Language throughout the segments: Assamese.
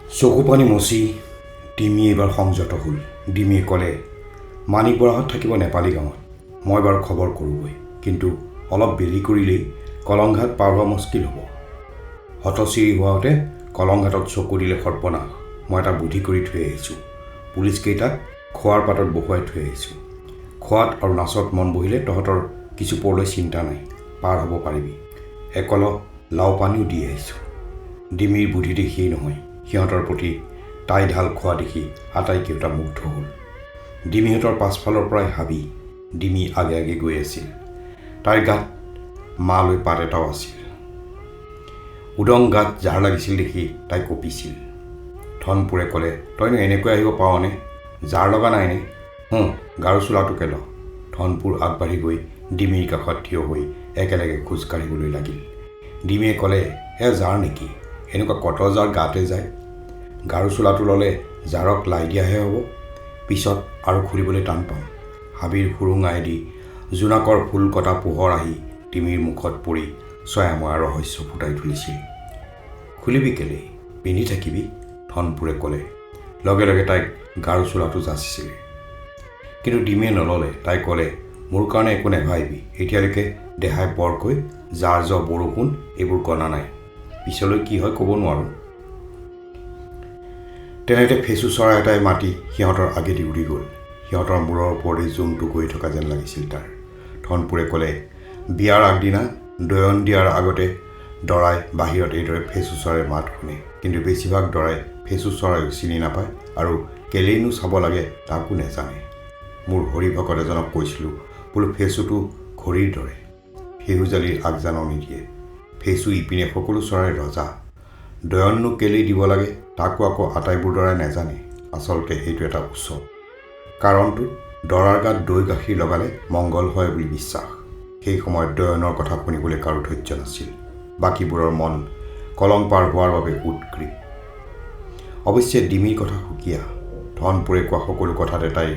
চকু পানী মচি ডিমি এইবাৰ সংযত হ'ল। ডিমিয়ে ক'লে, মাণিক বৰাহঁত থাকিব নেপালী গাঁৱত, মই বাৰু খবৰ কৰোঁগৈ, কিন্তু অলপ দেৰি কৰিলেই কলংঘাট পাৰ হোৱা মুস্কিল হ'ব। হতচিৰি হোৱাওঁতে কলংঘাটত চকু দিলে সৰ্বনাশ। মই এটা বুদ্ধি কৰি থৈ আহিছোঁ। পুলিচকেইটাক খোৱাৰ পাতত বহুৱাই থৈ আহিছোঁ। খোৱাত আৰু নাচত মন বহিলে তহঁতৰ কিছু পৰলৈ চিন্তা নাই, পাৰ হ'ব পাৰিবি। একলহ লাও পানীও দি আহিছোঁ। ডিমিৰ বুদ্ধি দেখিয়েই নহয়, সিহঁতৰ প্ৰতি তাই ঢাল খোৱা দেখি আটাইকেইটা মুগ্ধ হ'ল। ডিমিহঁতৰ পাছফালৰ পৰাই হাবি। ডিমি আগে আগে গৈ আছিল। তাইৰ গাত মা লৈ পাত এটাও আছিল। উদং গাত জাৰ লাগিছিল দেখি তাই কঁপিছিল। ধনপুৰে ক'লে, তইনো এনেকৈ আহিব পাৰনে? জাৰ লগা নাইনে? গাৰু চোলাটোকে ল। ধনপুৰ আগবাঢ়ি গৈ ডিমিৰ কাষত থিয় হৈ একেলগে খোজকাঢ়িবলৈ লাগিল। ডিমিয়ে ক'লে, জাৰ নেকি? এনেকুৱা কত জাৰ গাতে যায়। গাৰু চোলাটো ল'লে জাৰক লাই দিয়াহে হ'ব, পিছত আৰু খুলিবলৈ টান পাম। হাবিৰ সুৰুঙাইদি জোনাকৰ ফুল কটা পোহৰ আহি ডিমিৰ মুখত পৰি ছয়াময়া ৰহস্য ফুটাই তুলিছিল। খুলিবি কেলেই, পিন্ধি থাকিবি, ধনপুৰে ক'লে। লগে লগে তাইক গাৰু চোলাটো যাচিছিলে। কিন্তু ডিমিয়ে নল'লে। তাই ক'লে, মোৰ কাৰণে একো নেভাবিবি, এতিয়ালৈকে দেহাই বৰকৈ জাৰ বৰষুণ এইবোৰ গনা নাই, পিছলৈ কি হয় ক'ব নোৱাৰোঁ। তেনেতে ফেঁচু চৰাই এটাই মাতি সিহঁতৰ আগেদি উৰি গ'ল। সিহঁতৰ মূৰৰ ওপৰেদি জোনটো গৈ থকা যেন লাগিছিল তাৰ। ধনপুৰে ক'লে, বিয়াৰ আগদিনা দয়ন দিয়াৰ আগতে দৰাই বাহিৰত এইদৰে ফেঁচু চৰাইৰ মাত শুনে, কিন্তু বেছিভাগ দৰাই ফেঁচু চৰাইক চিনি নাপায় আৰু কেলেইনো চাব লাগে তাকো নেজানে। মোৰ হৰিভকত এজনক কৈছিলোঁ, বোলো ফেঁচুটো ঘড়ীৰ দৰে, ফেহুজালিৰ আগজাননী নিদিয়ে। ফেঁচু ইপিনে সকলো চৰাইৰ ৰজা। দয়ননো কেলেই দিব লাগে তাকো আকৌ আটাইবোৰ দৰাই নেজানে। আচলতে সেইটো এটা উৎসৱ। কাৰণটো দৰাৰ গাত দৈ গাখীৰ লগালে মংগল হয় বুলি বিশ্বাস। সেই সময়ত দয়নৰ কথা শুনিবলৈ কাৰো ধৈৰ্য নাছিল। বাকীবোৰৰ মন কলং পাৰ হোৱাৰ বাবে উৎগ্ৰীৱ। অৱশ্যে ডিমিৰ কথা সুকীয়া। ধনপুৰে কোৱা সকলো কথাতে তাইৰ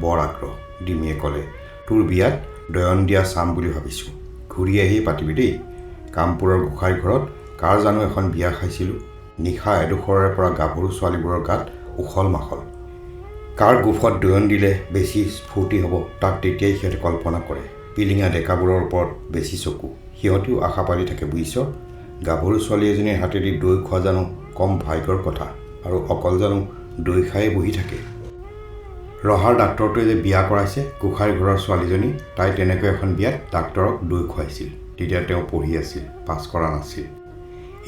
বৰ আগ্ৰহ। ডিমিয়ে ক'লে, তোৰ বিয়াত দয়ন দিয়া চাম বুলি ভাবিছোঁ, ঘূৰি আহিয়ে পাতিবি দেই। কামপুৰৰ গোসাঁইৰ ঘৰত কাৰ জানো এখন বিয়া খাইছিলোঁ, নিশা এডোখৰৰে পৰা গাভৰু ছোৱালীবোৰৰ গাত উখল মাখল। কাৰ গোফত দয়ন দিলে বেছি ফূৰ্তি হ'ব তাক তেতিয়াই সিহঁতে কল্পনা কৰে। পিলিঙা ডেকাবোৰৰ ওপৰত বেছি চকু, সিহঁতেও আশা পালি থাকে বুজিছ। গাভৰু ছোৱালী এজনীৰ হাতেদি দৈ খোৱা জানো কম ভাগ্যৰ কথা, আৰু অকল জানো দৈ খায়ে বহি থাকে। ৰহাৰ ডাক্তৰটোৱে যে বিয়া কৰাইছে গোসাঁইৰ ঘৰৰ ছোৱালীজনী, তাই তেনেকৈ এখন বিয়াত ডাক্তৰক দৈ খুৱাইছিল। তেতিয়া তেওঁ পঢ়ি আছিল, পাছ কৰা নাছিল।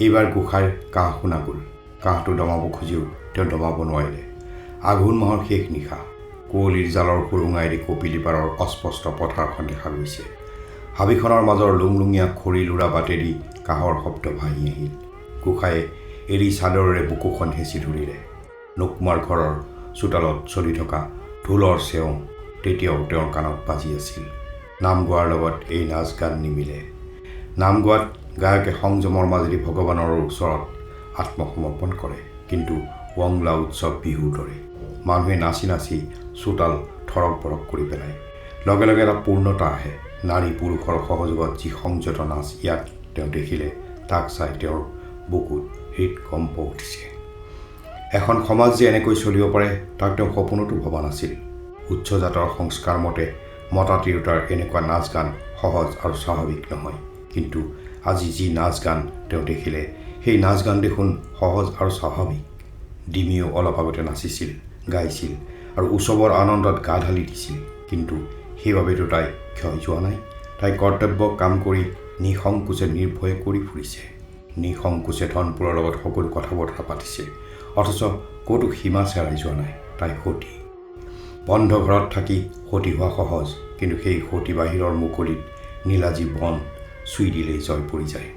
এইবাৰ গোসাঁইৰ কাহ শুনা গ'ল। কাহটো দমাব খুজিও তেওঁ দমাব নোৱাৰিলে। আঘোণ মাহৰ শেষ নিশা। কুঁৱলীৰ জালৰ সুৰুঙাইদি কপিলি পাৰৰ অস্পষ্ট পথাৰখন দেখা গৈছে। হাবিখনৰ মাজৰ লুংলুঙীয়া খৰি লুৰা বাটেদি কাহৰ শব্দ ভাহি আহিল। গোসাঁয়ে এৰী চাদৰেৰে বুকুখন হেঁচি ধৰিলে। নোকমাৰ ঘৰৰ চোতালত চলি থকা ঢোলৰ চেওঁ তেতিয়াও তেওঁৰ কাণত বাজি আছিল। নাম গোৱাৰ লগত এই নাচ গান নিমিলে। নাম গোৱাত গায়কে সংযমৰ মাজেদি ভগৱানৰ ওচৰত আত্মসমৰ্পণ কৰে, কিন্তু ৱংলা উৎসৱ বিহুৰ দৰে মানুহে নাচি নাচি চোতাল থৰক বৰক কৰি পেলায়। লগে লগে এটা পূৰ্ণতা আহে। নাৰী পুৰুষৰ সহযোগত যি সংযত নাচ ইয়াত তেওঁ দেখিলে, তাক চাই তেওঁৰ বুকুত হৃদকম্প উঠিছে। এখন সমাজ যে এনেকৈ চলিব পাৰে তাক তেওঁ সপোনতো ভবা নাছিল। উচ্চজাতৰ সংস্কাৰ মতে মতা তিৰোতাৰ এনেকুৱা নাচ গান সহজ আৰু স্বাভাৱিক নহয়, কিন্তু আজি যি নাচ গান তেওঁ দেখিলে, সেই নাচ গান দেখোন সহজ আৰু স্বাভাৱিক। ডিমিও অলপ আগতে নাচিছিল, গাইছিল আৰু উৎসৱৰ আনন্দত গা ঢালি দিছিল, কিন্তু সেইবাবেতো তাই ক্ষয় যোৱা নাই। তাই কৰ্তব্য কাম কৰি নিসংকোচে নিৰ্ভয়ে কৰি ফুৰিছে। নিসংকোচে ধনপুৰৰ লগত সকলো কথা বতৰা পাতিছে, অথচ ক'তো সীমা চেৰাই যোৱা নাই। তাই সতী। বন্ধ ঘৰত থাকি সতী হোৱা সহজ, কিন্তু সেই সতী বাহিৰৰ মুকলিত নীলাজী বন চুই দিলেই জয় পৰি যায়।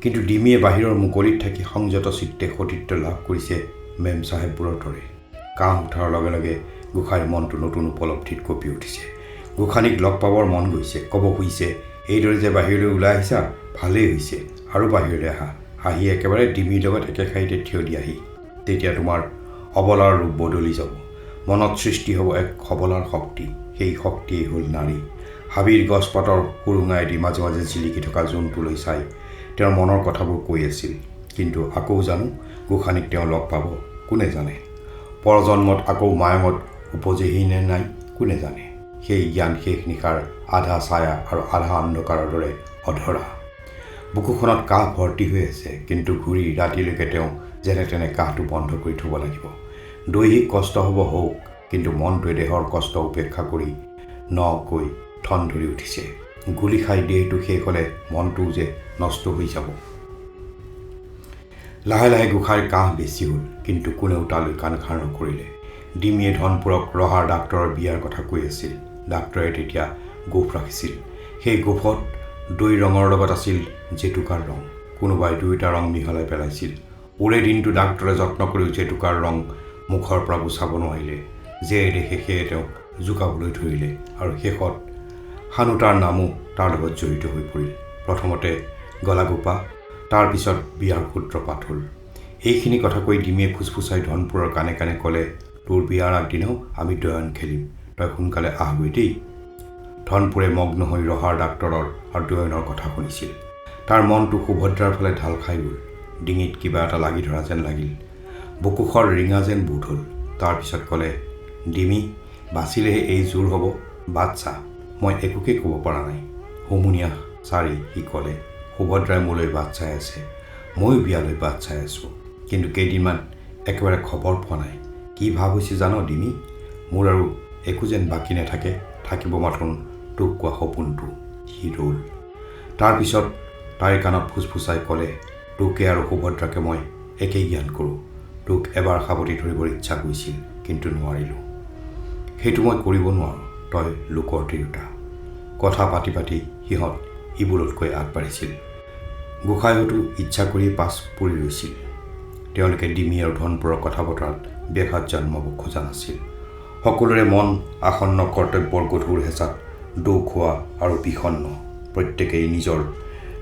কিন্তু ডিমিয়ে বাহিৰৰ মুকলিত থাকি সংযত চিত্তে সতীত্ব লাভ কৰিছে মেম চাহেববোৰৰ দৰে। কাহ উঠাৰ লগে লগে গোসাঁইৰ মনটো নতুন উপলব্ধিত কঁপি উঠিছে। গোসাঁনীক লগ পাবৰ মন গৈছে, ক'ব খুজিছে, এইদৰে যে বাহিৰলৈ ওলাই আহিছা ভালেই হৈছে, আৰু বাহিৰলৈ আহা, আহি একেবাৰে ডিমিৰ লগত একে শাৰীতে থিয় দিয়াহি। তেতিয়া তোমাৰ অবলাৰ ৰূপ বদলি যাব। মনত সৃষ্টি হ'ব এক সবলাৰ শক্তি। সেই শক্তিয়েই হ'ল নাৰী। হাবিৰ গছপাতৰ সুৰুঙাইদি মাজে মাজে জিলিকি থকা জোনটোলৈ চাই তেওঁৰ মনৰ কথাবোৰ কৈ আছিল। কিন্তু আকৌ জানো গোসানীক তেওঁ লগ পাব কোনে জানে। পৰজন্মত আকৌ মায়ঙত উপজেহি নে নাই কোনে জানে। সেই জ্ঞান শেষ নিশাৰ আধা ছায়া আৰু আধা অন্ধকাৰৰ দৰে অধৰা। বুকুখনত কাহ ভৰ্তি হৈ আছে, কিন্তু ঘূৰি ৰাতিলৈকে তেওঁ যেনে তেনে কাহটো বন্ধ কৰি থ'ব লাগিব। দৈহিক কষ্ট হ'ব হওক, কিন্তু মনটোৱে দেহৰ কষ্ট উপেক্ষা কৰি নকৈ ঠন ধৰি উঠিছে। গুলি খাই দেহটো শেষ হ'লে মনটোও যে নষ্ট হৈ যাব। লাহে লাহে গোসাঁইৰ কাহ বেছি হ'ল, কিন্তু কোনেও তালৈ কাণসাৰ নকৰিলে। ডিমিয়ে ধনপুৰক ৰহাৰ ডাক্তৰৰ বিয়াৰ কথা কৈ আছিল। ডাক্তৰে তেতিয়া গোফ ৰাখিছিল। সেই গোফত দৈ ৰঙৰ লগত আছিল জেতুকাৰ ৰং। কোনোবাই দুয়োটা ৰং মিহলাই পেলাইছিল। ওৰে দিনটো ডাক্তৰে যত্ন কৰিও জেতুকাৰ ৰং মুখৰ পৰা গুচাব নোৱাৰিলে। যে দেখে সেয়ে তেওঁক জোকাবলৈ ধৰিলে, আৰু শেষত সানুতাৰ নামো তাৰ লগত জড়িত হৈ পৰিল। প্ৰথমতে গলাগোপা, তাৰ পিছত বিয়াৰ সূত্ৰপাত হ'ল। এইখিনি কথা কৈ ডিমিয়ে ফুচফুচাই ধনপুৰৰ কাণে কাণে ক'লে, তোৰ বিয়াৰ আগদিনাও আমি দয়ন খেলিম, তই সোনকালে আহগৈ দেই। ধনপুৰে মগ্ন হৈ ৰহাৰ ডাক্তৰৰ আৰু দয়নৰ কথা শুনিছিল। তাৰ মনটো সুভদ্ৰাৰ ফালে ঢাল খাই গ'ল। ডিঙিত কিবা এটা লাগি ধৰা যেন লাগিল। বুকুখৰ ৰিঙা যেন বোধ হ'ল। তাৰপিছত ক'লে, ডিমি, বাচিলেহে এই জোৰ হ'ব, বাট চা, মই একোকে ক'ব পৰা নাই। হুমুনিয়া চাৰি সি ক'লে, সুভদ্ৰাই মোলৈ বাট চাই আছে, ময়ো বিয়ালৈ বাট চাই আছোঁ, কিন্তু কেইদিনমান একেবাৰে খবৰ পোৱা নাই। কি ভাৱ হৈছে জান ডিমি? মোৰ আৰু একো যেন বাকী নাথাকে, থাকিব মাথোন তোক কোৱা সপোনটো। সি ৰ'ল। তাৰপিছত তাইৰ কাণত ফুচফুচাই ক'লে, তোকে আৰু সুভদ্ৰাকে মই একেই জ্ঞান কৰোঁ। তোক এবাৰ সাৱটি ধৰিবৰ ইচ্ছা গৈছিল, কিন্তু নোৱাৰিলোঁ। সেইটো মই কৰিব নোৱাৰোঁ, তই লোকৰ তিৰোতা। কথা পাতি পাতি সিহঁত ইবোৰতকৈ আগবাঢ়িছিল। গোসাঁইহঁতো ইচ্ছা কৰি পাছ পৰি ৰৈছিল। তেওঁলোকে ডিমি আৰু ধনপুৰৰ কথা বতৰাত ব্যাঘাত জন্মাব খোজা নাছিল। সকলোৰে মন আসন্ন কৰ্তব্যৰ গধুৰ হেঁচাত দোখোৱা আৰু বিষণ্ণ। প্ৰত্যেকেই নিজৰ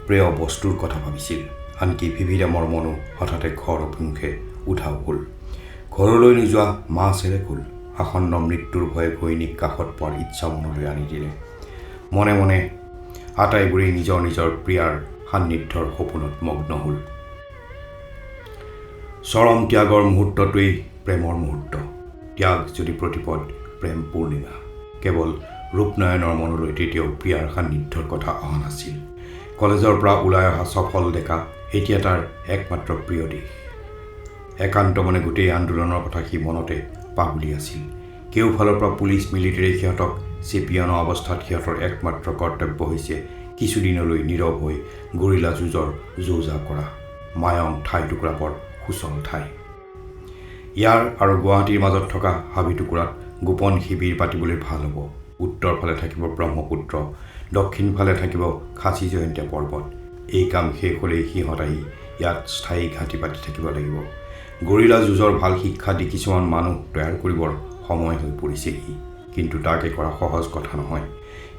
প্ৰিয় বস্তুৰ কথা ভাবিছিল। আনকি ভিভিৰামৰ মনো হঠাতে ঘৰ অভিমুখে উধাও হ'ল। ঘৰলৈ নোযোৱা মাহ চেৰেক হ'ল। আসন্ন মৃত্যুৰ ভয়ে ঘৈণীক কাষত পোৱাৰ ইচ্ছা মনলৈ আনি দিলে। মনে মনে আটাইবোৰেই নিজৰ নিজৰ প্ৰিয়াৰ সান্নিধ্যৰ সপোনত মগ্ন হ'ল। চৰম ত্যাগৰ মুহূৰ্তটোৱেই প্ৰেমৰ মুহূৰ্ত। ত্যাগ যদি প্ৰতিপদ, প্ৰেম পূৰ্ণিমা। কেৱল ৰূপনয়নৰ মনলৈ তেতিয়াও প্ৰিয়াৰ সান্নিধ্যৰ কথা অহা নাছিল। কলেজৰ পৰা ওলাই অহা সফল ডেকা এতিয়া তাৰ একমাত্ৰ প্ৰিয় দেশ। একান্ত মনে গোটেই আন্দোলনৰ কথা সি মনতে পাহৰি আছিল। কেওফালৰ পৰা পুলিচ মিলিটাৰী সিহঁতক চেপি অনা অৱস্থাত সিহঁতৰ একমাত্ৰ কৰ্তব্য হৈছে কিছুদিনলৈ নীৰৱ হৈ গৰিলা যুঁজৰ যো-জা কৰা। মায়ং ঠাইটুকুৰা বৰ সুচল ঠাই। ইয়াৰ আৰু গুৱাহাটীৰ মাজত থকা হাবিটুকুৰাত গোপন শিবিৰ পাতিবলৈ ভাল হ'ব। উত্তৰ ফালে থাকিব ব্ৰহ্মপুত্ৰ, দক্ষিণ ফালে থাকিব খাচী জয়ন্তীয়া পৰ্বত। এই কাম শেষ হ'লেই সিহঁত আহি ইয়াত স্থায়ী ঘাটি পাতি থাকিব লাগিব। গৰিলা যুঁজৰ ভাল শিক্ষা দি কিছুমান মানুহ তৈয়াৰ কৰিবৰ সময় হৈ পৰিছেহি, কিন্তু তাকে কৰা সহজ কথা নহয়।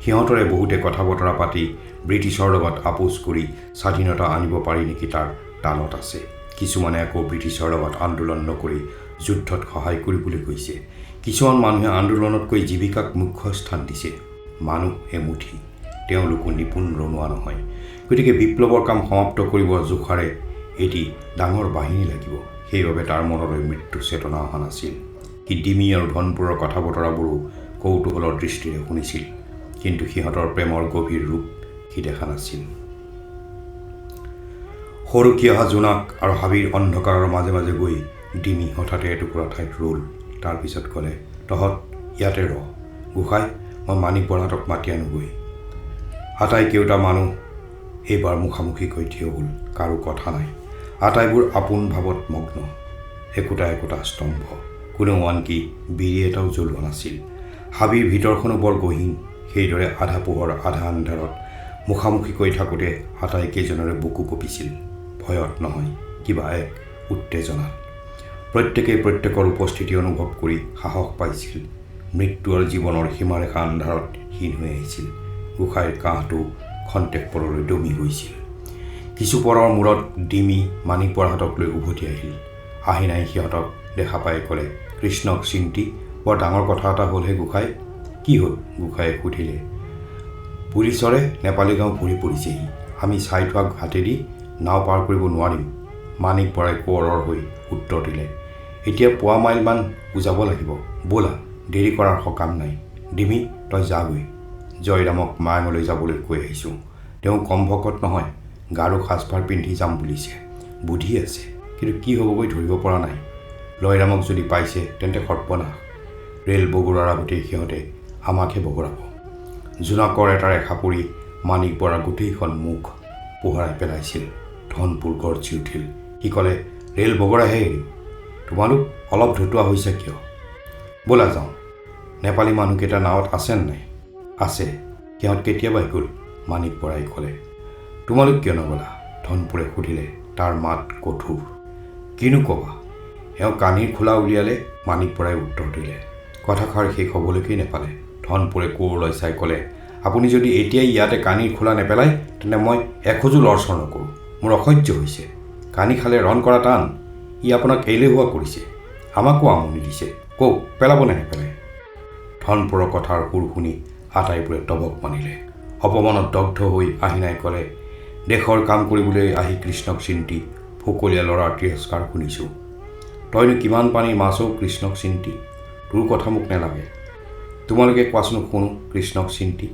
সিহঁতৰে বহুতে কথা বতৰা পাতি ব্ৰিটিছৰ লগত আপোচ কৰি স্বাধীনতা আনিব পাৰি নেকি তাৰ তালত আছে। কিছুমানে আকৌ ব্ৰিটিছৰ লগত আন্দোলন নকৰি যুদ্ধত সহায় কৰিবলৈ গৈছে। কিছুমান মানুহে আন্দোলনতকৈ জীৱিকাক মুখ্য স্থান দিছে। মানুহ এমুঠি, তেওঁলোকো নিপুণ ৰনোৱা নহয়। গতিকে বিপ্লৱৰ কাম সমাপ্ত কৰিবৰ জোখাৰে এটি ডাঙৰ বাহিনী লাগিব। সেইবাবে তাৰ মনলৈ মৃত্যু চেতনা অহা নাছিল। সি ডিমি আৰু ধনপুৰৰ কথা বতৰাবোৰো কৌতূহলৰ দৃষ্টিৰে শুনিছিল, কিন্তু সিহঁতৰ প্ৰেমৰ গভীৰ ৰূপ সি দেখা নাছিল। সৰুকি অহা জোনাক আৰু হাবিৰ অন্ধকাৰৰ মাজে মাজে গৈ ডিমি হঠাতে এটুকুৰা ঠাইত ৰ'ল। তাৰপিছত ক'লে, তহঁত ইয়াতে ৰহ, গোসাঁই, মই মাণিক বৰহাটক মাতি আনোগৈ। আটাইকেইটা মানুহ এইবাৰ মুখামুখিকৈ থিয় হ'ল। কাৰো কথা নাই। আটাইবোৰ আপোন ভাৱত মগ্ন। একোটা একোটা স্তম্ভ। কোনেও আনকি বিৰি এটাও জ্বলোৱা নাছিল। হাবিৰ ভিতৰখনো বৰ গহীন। সেইদৰে আধা পোহৰ আধা আন্ধাৰত মুখামুখিকৈ থাকোঁতে আটাইকেইজনৰে বুকু কঁপিছিল। ভয়ত নহয়, কিবা এক উত্তেজনাত। প্ৰত্যেকেই প্ৰত্যেকৰ উপস্থিতি অনুভৱ কৰি সাহস পাইছিল। মৃত্যু আৰু জীৱনৰ সীমাৰেখা আন্ধাৰত হীন হৈ আহিছিল। গোসাঁইৰ কাহটো খন্তেক পৰলৈ দমি গৈছিল। কিছু পৰৰ মূৰত ডিমি মাণিক বৰহাটক লৈ উভতি আহিল। আহি নাই সিহঁতক দেখা পাই ক'লে, কৃষ্ণক চিন্তি, বৰ ডাঙৰ কথা এটা হ'লহে গোসাঁই। কি হ'ল? গোসাঁয়ে সুধিলে। পুলিচৰে নেপালী গাঁও ভৰি পৰিছেহি। আমি চাই থোৱা ঘাটেদি নাও পাৰ কৰিব নোৱাৰিম। মাণিক বৰাই কোঁৱৰৰ হৈ উত্তৰ দিলে, এতিয়া পোৱা মাইলমান বুজাব লাগিব, ব'লা, দেৰি কৰাৰ সকাম নাই। ডিমি, তই যাগৈ। জয়ৰামক মায়ঙলৈ যাবলৈ কৈ আহিছোঁ। তেওঁ কম ভকত নহয়, গাৰো সাজপাৰ পিন্ধি যাম বুলিছে। বুদ্ধি আছে, কিন্তু কি হ'বগৈ ধৰিব পৰা নাই। লয়ৰামক যদি পাইছে তেন্তে সৰ্বনাশ। ৰেল বগোৱাৰ আগতেই সিহঁতে আমাকহে বগৰাব। জোনাকৰ এটা ৰেখা পৰি মাণিক বৰাৰ গোটেইখন মুখ পোহৰাই পেলাইছিল। ধনপুৰ গৰ্জি উঠিল। সি ক'লে, ৰেল বগৰাহে এৰিম। তোমালোক অলপ ধতুৱা হৈছে কিয়? ব'লা যাওঁ। নেপালী মানুহকেইটা নাৱত আছে নাই? আছে। সিহঁত কেতিয়াবাই গ'ল, মাণিক বৰাই ক'লে। তোমালোক কিয় নগ'লা? ধনপুৰে সুধিলে। তাৰ মাত কঠোৰ। কিনো ক'বা? এওঁ কাণীৰ খোলা উলিয়ালে, মাণিক বৰাই উত্তৰ দিলে। কথাষাৰ শেষ হ'বলৈকে নেপালে। ধনপুৰে কোঁৱৰলৈ চাই ক'লে, আপুনি যদি এতিয়াই ইয়াতে কাণীৰ খোলা নেপেলায় তেন্তে মই এখোজো লৰচৰ নকৰোঁ। মোৰ অসহ্য হৈছে। কাণী খালে ৰণ কৰা টান। ই আপোনাক এলেহুৱা কৰিছে, আমাকো আমনি দিছে। কওক, পেলাবনে নেপেলায়? ধনপুৰৰ কথাৰ সুৰ শুনি আটাইবোৰে তবক মানিলে। অপমানত দগ্ধ হৈ আহিনাই ক'লে, দেশৰ কাম কৰিবলৈ আহি কৃষ্ণক চিন্তি ফকলীয়া ল'ৰাৰ তিৰস্কাৰ শুনিছোঁ। তইনো কিমান পানীৰ মাছো কৃষ্ণক চিন্তি? তোৰ কথা মোক নেলাগে। তোমালোকে কোৱাচোন শুনো, কৃষ্ণক চিন্তি।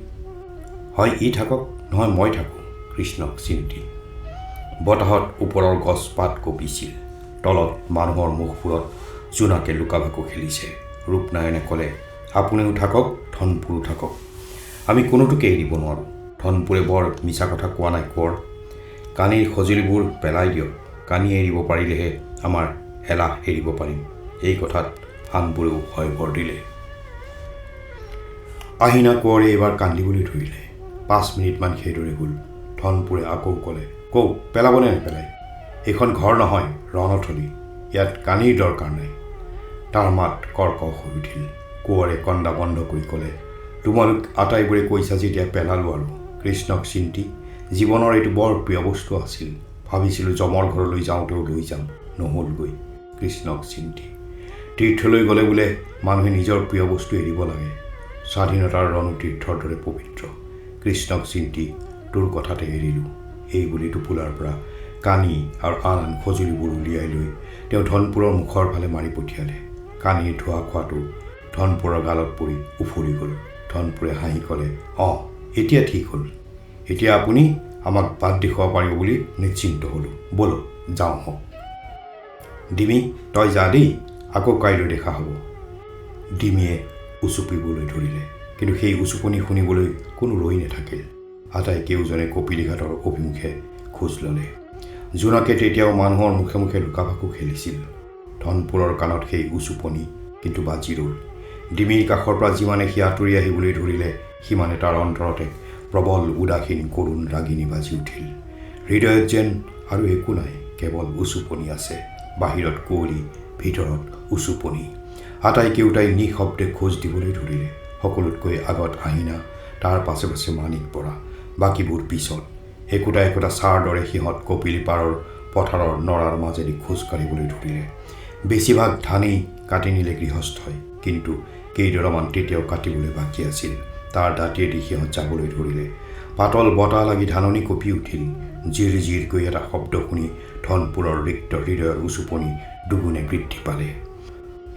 হয় ই থাকক, নহয় মই থাকোঁ কৃষ্ণক চিন্তি। বতাহত ওপৰৰ গছ পাত কঁপিছিল। তলত মানুহৰ মুখবোৰত জোনাকে লুকাভাকু খেলিছে। ৰূপনাৰায়ণে ক'লে, আপুনিও থাকক, ধনপুৰো থাকক। আমি কোনোটোকে এৰিব নোৱাৰোঁ। ধনপুৰে বৰ মিছা কথা কোৱা নাই কোঁৱৰ। কাণীৰ সঁজুলিবোৰ পেলাই দিয়ক। কাণী এৰিব পাৰিলেহে আমাৰ এলাহ এৰিব পাৰিম। এই কথাত আনবোৰেও হয় ভৰ দিলে। আহিনা কোঁৱৰে এইবাৰ কান্দিবলৈ ধৰিলে। 5 মিনিটমান সেইদৰে গ'ল। ধনপুৰে আকৌ ক'লে, কওক, পেলাবনে নেপেলায়? এইখন ঘৰ নহয়, ৰণথলী। ইয়াত কাণীৰ দৰকাৰ নাই। তাৰ মাত কৰ্কশ হৈ উঠিল। কোঁৱৰে কন্দা বন্ধ কৰি ক'লে, তোমালোক আটাইবোৰে কৈছা যেতিয়া পেলালোঁ আৰু। কৃষ্ণক চিন্তি জীৱনৰ এইটো বৰ প্ৰিয় বস্তু আছিল। ভাবিছিলোঁ যমৰ ঘৰলৈ যাওঁতেও লৈ যাম, নহ'লগৈ। কৃষ্ণক চিন্তি তীৰ্থলৈ গ'লে বোলে মানুহে নিজৰ প্ৰিয় বস্তু এৰিব লাগে। স্বাধীনতাৰ ৰণো তীৰ্থৰ দৰে পবিত্ৰ। কৃষ্ণক চিন্তি তোৰ কথাতে এৰিলোঁ। এই বুলি টোপোলাৰ পৰা কাণী আৰু আন আন সঁজুলিবোৰ উলিয়াই লৈ তেওঁ ধনপুৰৰ মুখৰ ফালে মাৰি পঠিয়ালে। কাণীৰ ধোঁৱা খোৱাটো ধনপুৰৰ গালত পৰি উফৰি গ'ল। ধনপুৰে হাঁহি ক'লে, অঁ, এতিয়া ঠিক হ'ল। এতিয়া আপুনি আমাক বাট দেখুৱাব পাৰিব বুলি নিশ্চিন্ত হ'লোঁ। ব'লক যাওঁ হওক। ডিমি, তই যা দেই, আকৌ কাইলৈ দেখা হ'ব। ডিমিয়ে উচুপিবলৈ ধৰিলে, কিন্তু সেই উচুপনি শুনিবলৈ কোনো ৰৈ নাথাকিল। আটাই কেউজনে কপিলীঘাটৰ অভিমুখে খোজ ল'লে। জোনাকে তেতিয়াও মানুহৰ মুখে মুখে লুকাভাকু খেলিছিল। ধনপুৰৰ কাণত সেই উচুপনি কিন্তু বাজি ৰ'ল। ডিমিৰ কাষৰ পৰা যিমানে সি আঁতৰি আহিবলৈ ধৰিলে সিমানে তাৰ অন্তৰতে প্ৰবল উদাসীন কৰুণ ৰাগিনী বাজি উঠিল। হৃদয়ত যেন আৰু একো নাই, কেৱল উচুপনি আছে। বাহিৰত কুঁৱলী, ভিতৰত উচুপনি। আটাই কেউটাই নিঃশব্দে খোজ দিবলৈ ধৰিলে। সকলোতকৈ আগত আহিনা, তাৰ পাছে পাছে মাণিক বৰা, বাকীবোৰ পিছত। একোটা একোটা চাৰ দৰে সিহঁত কপিলী পাৰৰ পথাৰৰ নৰাৰ মাজেদি খোজ কাঢ়িবলৈ ধৰিলে। বেছিভাগ ধানেই কাটি নিলে গৃহস্থই, কিন্তু কেইডৰামান তেতিয়াও কাটিবলৈ বাকী আছিল। তাৰ দাঁতিয়েদি সিহঁত যাবলৈ ধৰিলে। পাতল বতাহ লাগি ধাননি কঁপি উঠিল। জিৰ জিৰকৈ এটা শব্দ শুনি ধনপুৰৰ ৰিক্ত হৃদয়ৰ উচুপনি দুগুণে বৃদ্ধি পালে।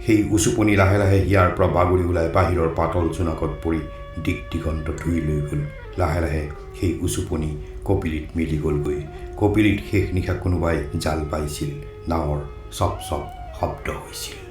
সেই উচুপনি লাহে লাহে ইয়াৰ পৰা বাগৰি ওলাই বাহিৰৰ পাতল জোনাকত পৰি দিক দিগন্ত ধুই লৈ গ'ল। লাহে লাহে সেই উচুপনি কপিলীত মিলি গ'লগৈ। কপিলীত শেষ নিশা কোনোবাই জাল পাইছিল। নাৱৰ চপ চপ শব্দ হৈছিল।